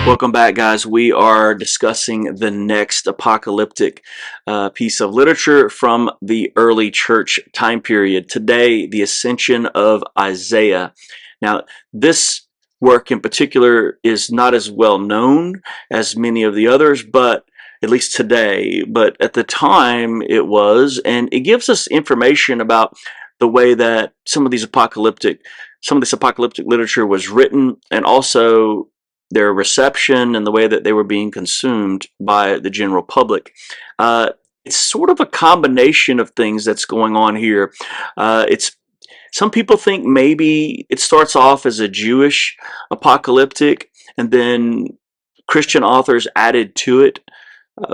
Welcome back, guys. We are discussing the next apocalyptic piece of literature from the early church time period. Today, the Ascension of Isaiah. Now, this work in particular is not as well known as many of the others, but at least today, but at the time it was, and it gives us information about the way that some of this apocalyptic literature was written, and also their reception and the way that they were being consumed by the general public. It's sort of a combination of things that's going on here. It's Some people think maybe it starts off as a Jewish apocalyptic, and then Christian authors added to it.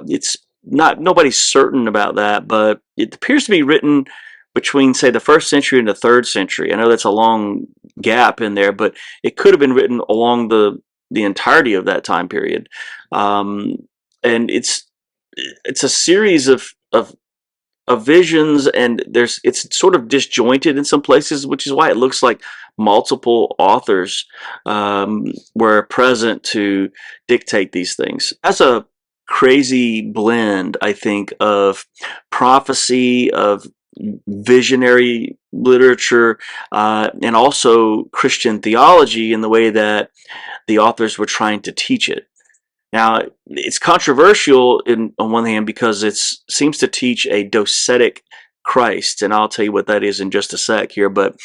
It's not Nobody's certain about that, but it appears to be written between, say, the 1st century and the 3rd century. I know that's a long gap in there, but it could have been written along the entirety of that time period. And it's a series of visions, and it's sort of disjointed in some places, which is why it looks like multiple authors were present to dictate these things. That's a crazy blend, I think, of prophecy, of visionary literature, and also Christian theology in the way that the authors were trying to teach it. Now, it's controversial on one hand because it seems to teach a docetic Christ, and I'll tell you what that is in just a sec here, but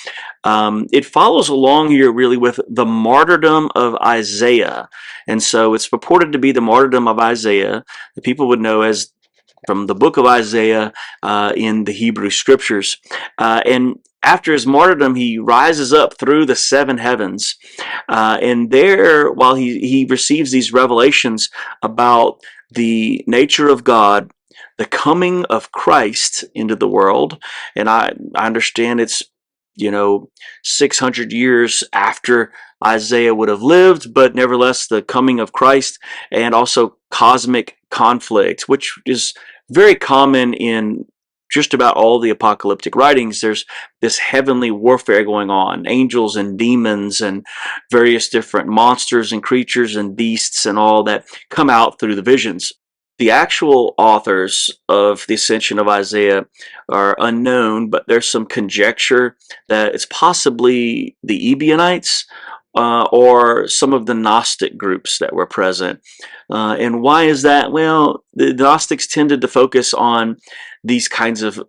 it follows along here really with the martyrdom of Isaiah. And so it's purported to be the martyrdom of Isaiah that people would know as from the book of Isaiah in the Hebrew scriptures. And after his martyrdom, he rises up through the 7 heavens. And there, while he receives these revelations about the nature of God, the coming of Christ into the world, and I understand it's 600 years after Isaiah would have lived, but nevertheless the coming of Christ, and also cosmic conflict, which is very common in just about all the apocalyptic writings. There's this heavenly warfare going on, angels and demons and various different monsters and creatures and beasts and all that come out through the visions. The actual authors of the Ascension of Isaiah are unknown, but there's some conjecture that it's possibly the Ebionites or some of the Gnostic groups that were present. And why is that? Well, the Gnostics tended to focus on these kinds of,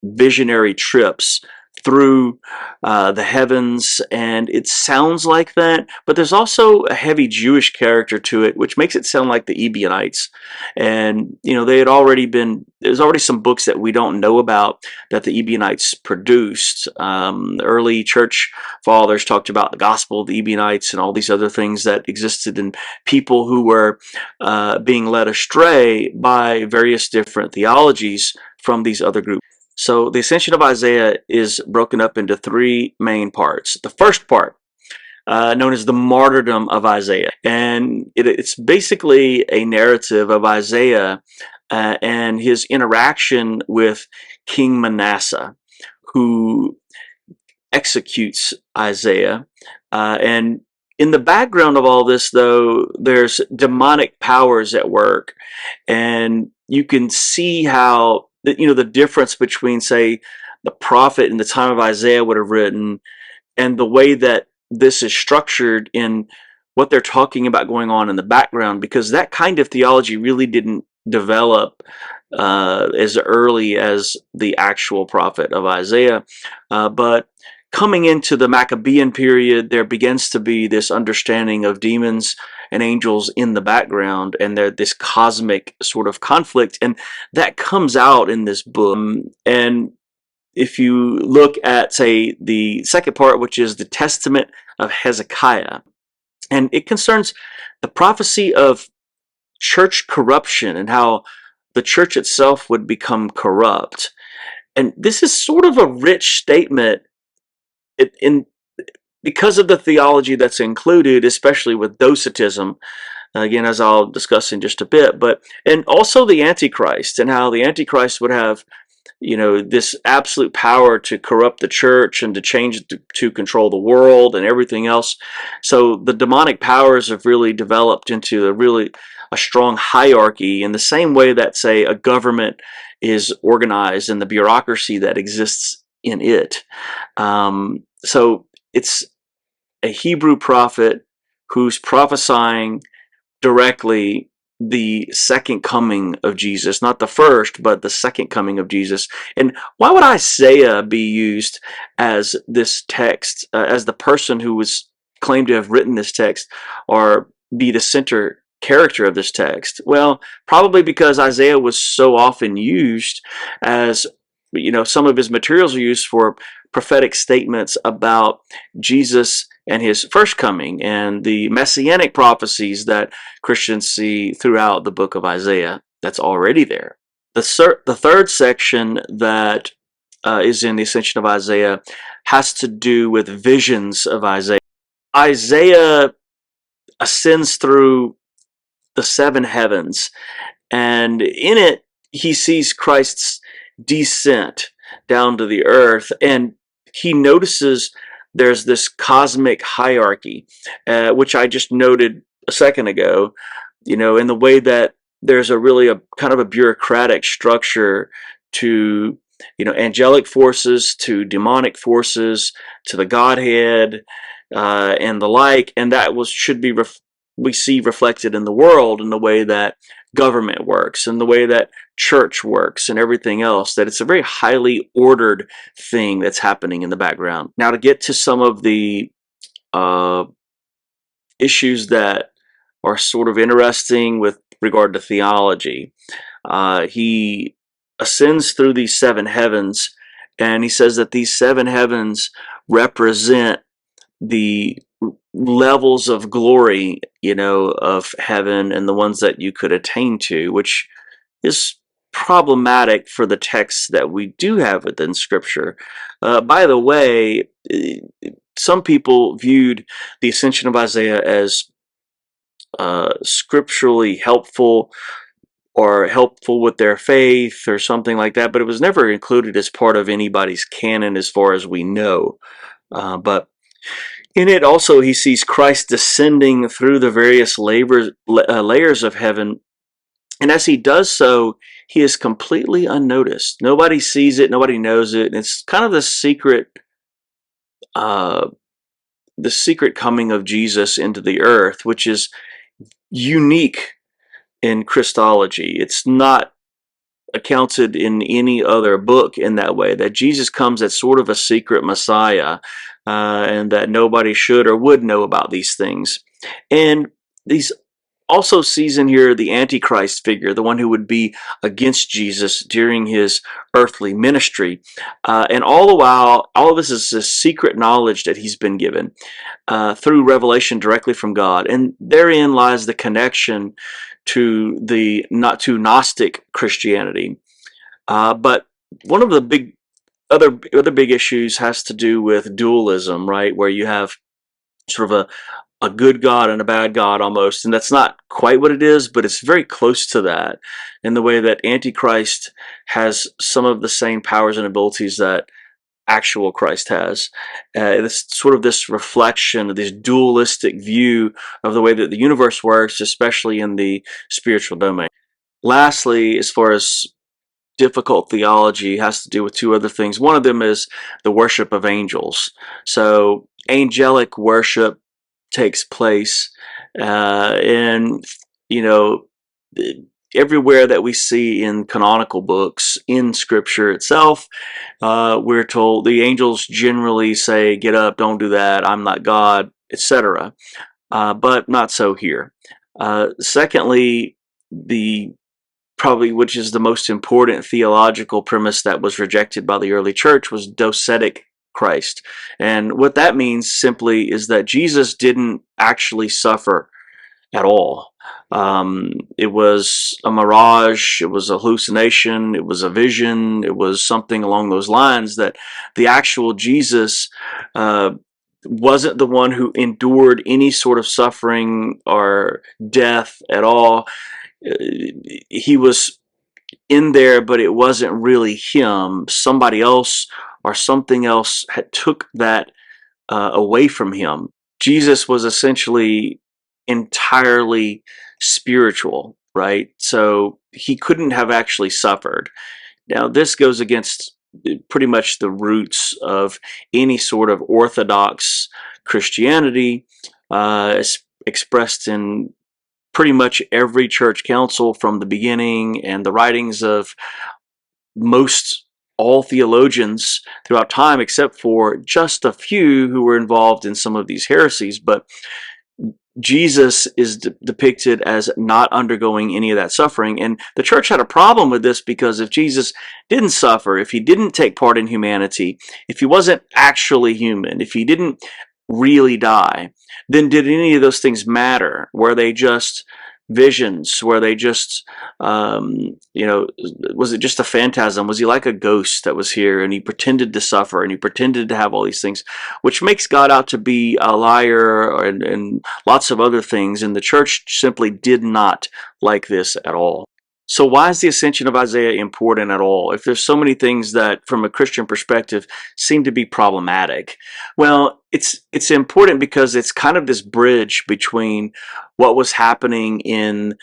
visionary trips through the heavens, and it sounds like that, but there's also a heavy Jewish character to it, which makes it sound like the Ebionites. And there's already some books that we don't know about that the Ebionites produced. The early church fathers talked about the gospel of the Ebionites and all these other things that existed in people who were being led astray by various different theologies from these other groups. So the Ascension of Isaiah is broken up into 3 main parts. The first part, known as the martyrdom of Isaiah, and it's basically a narrative of Isaiah and his interaction with King Manasseh, who executes Isaiah. And in the background of all this, though, there's demonic powers at work, and you can see how the difference between, say, the prophet in the time of Isaiah would have written and the way that this is structured in what they're talking about going on in the background, because that kind of theology really didn't develop as early as the actual prophet of Isaiah. But coming into the Maccabean period, there begins to be this understanding of demons and angels in the background, and this cosmic sort of conflict, and that comes out in this book. And if you look at, say, the second part, which is the Testament of Hezekiah, and it concerns the prophecy of church corruption and how the church itself would become corrupt. And this is sort of a rich statement because of the theology that's included, especially with docetism, again, as I'll discuss in just a bit, and also the Antichrist, and how the Antichrist would have this absolute power to corrupt the church and to change it to control the world and everything else. So the demonic powers have really developed into a strong hierarchy in the same way that, say, a government is organized and the bureaucracy that exists in it. So it's a Hebrew prophet who's prophesying directly the second coming of Jesus, not the first, but the second coming of Jesus. And why would Isaiah be used as this text, as the person who was claimed to have written this text, or be the center character of this text? Well, probably because Isaiah was so often used as, some of his materials are used for prophetic statements about Jesus and his first coming and the messianic prophecies that Christians see throughout the book of Isaiah that's already there. The third section that is in the Ascension of Isaiah has to do with visions of Isaiah. Isaiah ascends through the seven heavens, and in it he sees Christ's descent down to the earth, and he notices there's this cosmic hierarchy, which I just noted a second ago, in the way that there's a kind of a bureaucratic structure to, angelic forces, to demonic forces, to the Godhead, and the like, and that should be we see reflected in the world in the way that government works and the way that church works and everything else, that it's a very highly ordered thing that's happening in the background. Now, to get to some of the issues that are sort of interesting with regard to theology, he ascends through these seven heavens, and he says that these seven heavens represent the levels of glory, of heaven, and the ones that you could attain to, which is problematic for the texts that we do have within Scripture. By the way, some people viewed the Ascension of Isaiah as scripturally helpful or helpful with their faith or something like that, but it was never included as part of anybody's canon as far as we know. But in it also, he sees Christ descending through the various layers of heaven, and as he does so, he is completely unnoticed. Nobody sees it, nobody knows it, and it's kind of the secret coming of Jesus into the earth, which is unique in Christology. It's not accounted in any other book in that way, that Jesus comes as sort of a secret Messiah, and that nobody should or would know about these things. And these also sees in here the Antichrist figure, the one who would be against Jesus during his earthly ministry. And all the while, all of this is this secret knowledge that he's been given through revelation directly from God. And therein lies the connection to the Gnostic Christianity. But one of the other big issues has to do with dualism, right? Where you have sort of a good God and a bad God almost, and that's not quite what it is, but it's very close to that in the way that Antichrist has some of the same powers and abilities that actual Christ has. It's sort of this reflection, this dualistic view of the way that the universe works, especially in the spiritual domain. Lastly, as far as difficult theology, has to do with two other things. One of them is the worship of angels. So angelic worship takes place, and everywhere that we see in canonical books in Scripture itself, we're told the angels generally say, "Get up, don't do that, I'm not God," etc. But not so here. Secondly, the probably which is the most important theological premise that was rejected by the early church, was docetic Christ. And what that means simply is that Jesus didn't actually suffer at all. It was a mirage, it was a hallucination, it was a vision, it was something along those lines, that the actual Jesus wasn't the one who endured any sort of suffering or death at all. He was in there, but it wasn't really him. Somebody else or something else had took that away from him. Jesus was essentially entirely spiritual, right? So he couldn't have actually suffered. Now, this goes against pretty much the roots of any sort of orthodox Christianity, expressed in pretty much every church council from the beginning, and the writings of most all theologians throughout time, except for just a few who were involved in some of these heresies. But Jesus is depicted as not undergoing any of that suffering. And the church had a problem with this, because if Jesus didn't suffer, if he didn't take part in humanity, if he wasn't actually human, if he didn't really die, then did any of those things matter? Were they just visions? Were they just, was it just a phantasm? Was he like a ghost that was here and he pretended to suffer and he pretended to have all these things, which makes God out to be a liar and lots of other things. And the church simply did not like this at all. So why is the Ascension of Isaiah important at all, if there's so many things that, from a Christian perspective, seem to be problematic? Well, it's important because it's kind of this bridge between what was happening in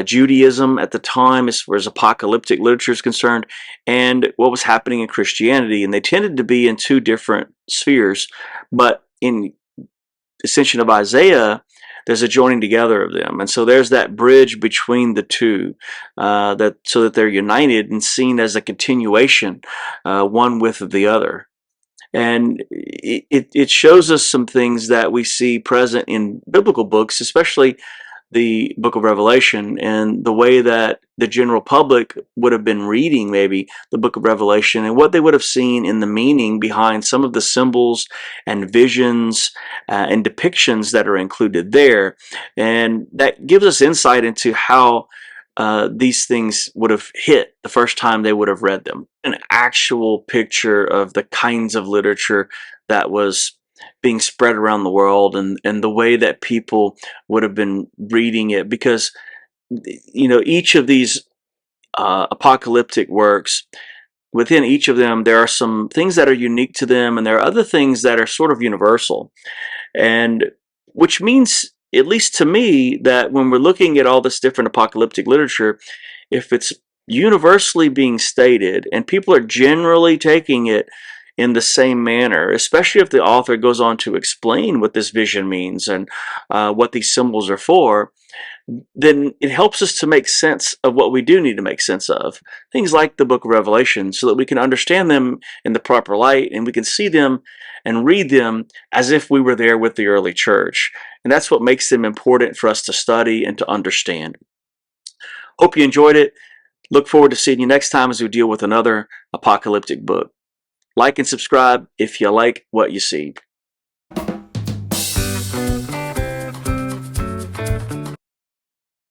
Judaism at the time, as far as apocalyptic literature is concerned, and what was happening in Christianity. And they tended to be in two different spheres, but in Ascension of Isaiah, there's a joining together of them, and so there's that bridge between the two, so that they're united and seen as a continuation, one with the other. And it shows us some things that we see present in biblical books, especially the book of Revelation, and the way that the general public would have been reading maybe the book of Revelation, and what they would have seen in the meaning behind some of the symbols and visions and depictions that are included there. And that gives us insight into how these things would have hit the first time they would have read them. An actual picture of the kinds of literature that was being spread around the world, and the way that people would have been reading it, because each of these apocalyptic works, within each of them there are some things that are unique to them, and there are other things that are sort of universal, and which means, at least to me, that when we're looking at all this different apocalyptic literature, if it's universally being stated and people are generally taking it in the same manner, especially if the author goes on to explain what this vision means and what these symbols are for, then it helps us to make sense of what we do need to make sense of. Things like the book of Revelation, so that we can understand them in the proper light, and we can see them and read them as if we were there with the early church. And that's what makes them important for us to study and to understand. Hope you enjoyed it. Look forward to seeing you next time as we deal with another apocalyptic book. Like and subscribe if you like what you see.